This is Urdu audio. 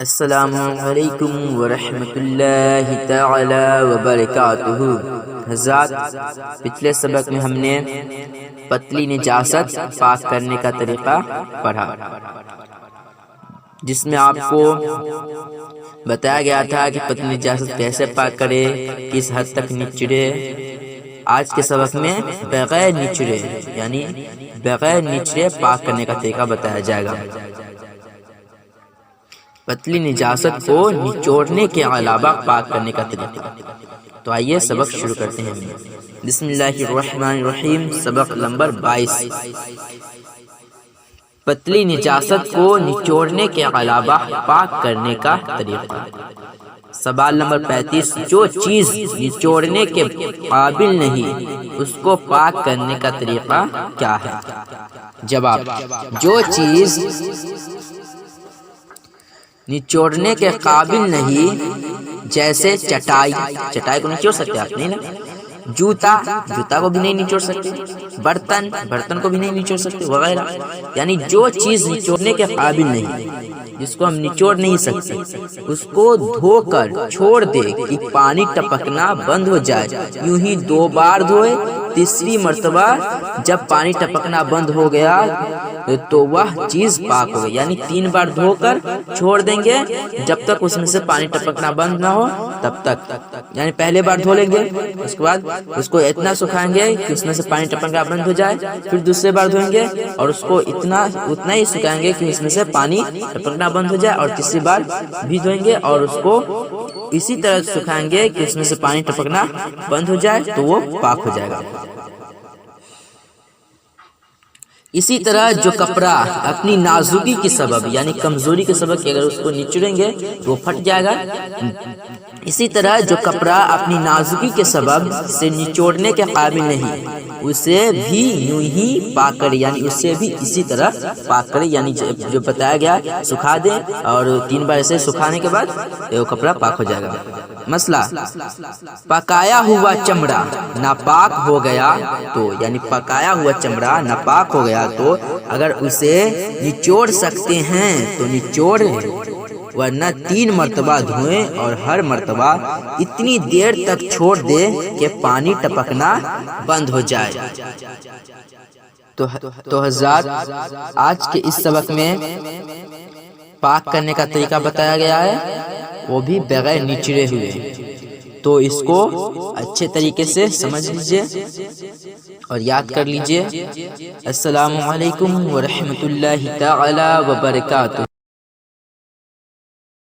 السلام علیکم ورحمۃ اللہ تعالی وبرکاتہ۔ حضرات، پچھلے سبق میں ہم نے پتلی نجاست پاک کرنے کا طریقہ پڑھا، جس میں آپ کو بتایا گیا تھا کہ پتلی نجاست کیسے پاک کرے، کس حد تک نچڑے۔ آج کے سبق میں بغیر نچڑے یعنی بغیر نچڑے پاک کرنے کا طریقہ بتایا جائے گا۔ پتلی نجاست کو نچوڑنے کے علاوہ پاک کرنے کا طریقہ۔ تو آئیے سبق شروع کرتے ہیں۔ بسم اللہ الرحمن الرحیم، سبق نمبر 22، پتلی نجاست کو نچوڑنے کے علاوہ پاک کرنے کا طریقہ۔ سوال نمبر 35، جو چیز نچوڑنے کے قابل نہیں اس کو پاک کرنے کا طریقہ کیا ہے؟ جواب، جو چیز نچوڑنے کے قابل نہیں، جیسے چٹائی کو نچوڑ سکتے آپ نہیں نا، جوتا کو بھی نہیں نچوڑ سکتے، برتن کو بھی نہیں نچوڑ سکتے وغیرہ۔ یعنی جو چیز نچوڑنے کے قابل نہیں، جس کو ہم نچوڑ نہیں سکتے، اس کو دھو کر چھوڑ دے کہ پانی ٹپکنا بند ہو جائے، یوں ہی 2 بار دھوئے، تیسری مرتبہ جب پانی ٹپکنا بند ہو گیا تو وہ چیز پاک ہو گئی۔ یعنی 3 بار دھو کر چھوڑ دیں گے جب تک اس میں سے پانی ٹپکنا بند نہ ہو تب تک۔ یعنی پہلے بار دھو لیں گے، اس کے بعد اس کو اتنا سکھائیں گے کہ اس میں سے پانی ٹپکنا بند ہو جائے، پھر دوسرے بار دھوئیں گے اور اس کو اتنا ہی سکھائیں گے کہ اس میں سے پانی ٹپکنا بند ہو جائے، اور تیسری بار بھی دھوئیں گے اور اس کو اسی طرح سکھائیں گے کہ اس میں سے پانی ٹپکنا بند ہو جائے تو وہ پاک ہو جائے گا۔ اسی طرح جو کپڑا اپنی نازکی کے سبب یعنی کمزوری کے سبب کہ اگر اس کو نچوڑیں گے تو وہ پھٹ جائے گا، اسی طرح جو کپڑا اپنی نازکی کے سبب سے نچوڑنے کے قابل نہیں، اسے بھی یوں ہی پاک کرے، یعنی اسے بھی اسی طرح پاک کرے۔ یعنی جو بتایا گیا سکھا دیں اور 3 بار ایسے سکھانے کے بعد وہ کپڑا پاک ہو جائے گا۔ مسئلہ، پکایا ہوا چمڑا ناپاک ہو گیا تو، یعنی پکایا ہوا چمڑا ناپاک ہو گیا تو اگر اسے نچوڑ سکتے ہیں تو نچوڑ، ورنہ 3 مرتبہ دھوئیں اور ہر مرتبہ اتنی دیر تک چھوڑ دے کہ پانی ٹپکنا بند ہو جائے۔ تو حضرات، آج کے اس سبق میں پاک کرنے کا طریقہ بتایا گیا ہے، وہ بھی بغیر نچڑے ہوئے۔ تو اس کو اچھے طریقے سے سمجھ لیجئے اور یاد کر لیجئے۔ السلام علیکم ورحمۃ اللہ تعالی وبرکاتہ۔